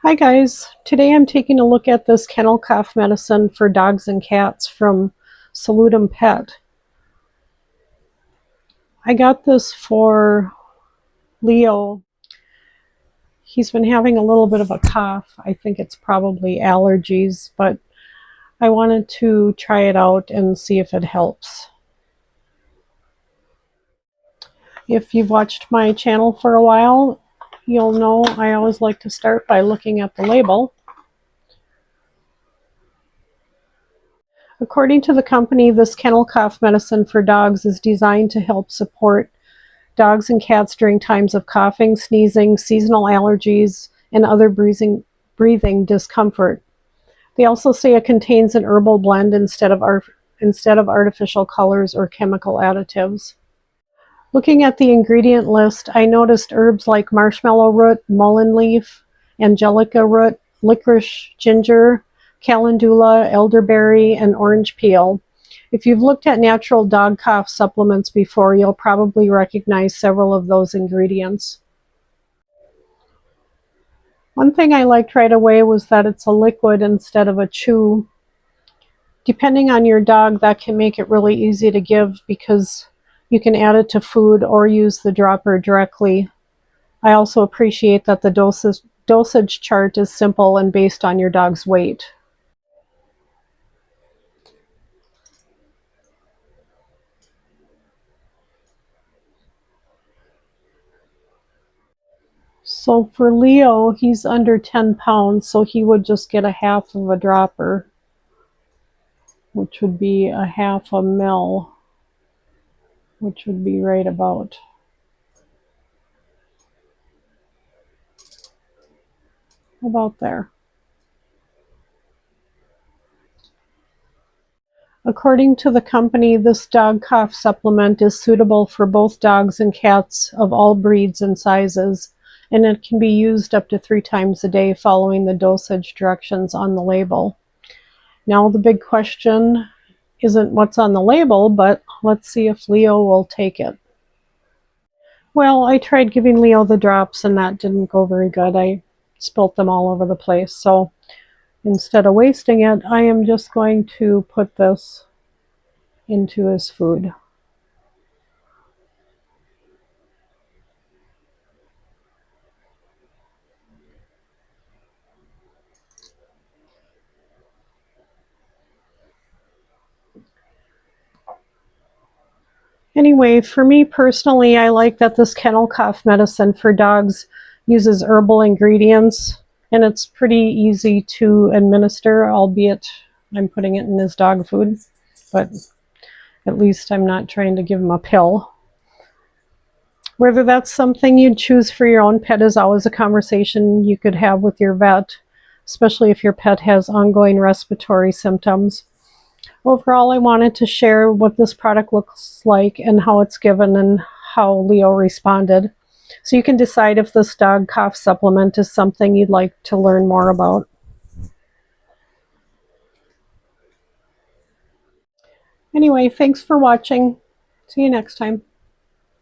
Hi guys, today I'm taking a look at this kennel cough medicine for dogs and cats from SalutemPet. I got this for Leo. He's been having a little bit of a cough. I think it's probably allergies, but I wanted to try it out and see if it helps. If you've watched my channel for a while, you'll know I always like to start by looking at the label. According to the company, this kennel cough medicine for dogs is designed to help support dogs and cats during times of coughing, sneezing, seasonal allergies, and other breathing discomfort. They also say it contains an herbal blend instead of artificial colors or chemical additives. Looking at the ingredient list, I noticed herbs like marshmallow root, mullein leaf, angelica root, licorice, ginger, calendula, elderberry, and orange peel. If you've looked at natural dog cough supplements before, you'll probably recognize several of those ingredients. One thing I liked right away was that it's a liquid instead of a chew. Depending on your dog, that can make it really easy to give because you can add it to food or use the dropper directly. I also appreciate that the dosage chart is simple and based on your dog's weight. So for Leo, he's under 10 pounds, so he would just get a half of a dropper, which would be a half a mil, which would be right about there. According to the company, this dog cough supplement is suitable for both dogs and cats of all breeds and sizes, and it can be used up to 3 times a day following the dosage directions on the label. Now the big question isn't what's on the label, but let's see if Leo will take it. Well, I tried giving Leo the drops and that didn't go very good. I spilt them all over the place. So instead of wasting it, I am just going to put this into his food. Anyway, for me personally, I like that this kennel cough medicine for dogs uses herbal ingredients, and it's pretty easy to administer, albeit I'm putting it in his dog food, but at least I'm not trying to give him a pill. Whether that's something you'd choose for your own pet is always a conversation you could have with your vet, especially if your pet has ongoing respiratory symptoms. Overall, I wanted to share what this product looks like and how it's given and how Leo responded. So you can decide if this dog cough supplement is something you'd like to learn more about. Anyway, thanks for watching. See you next time.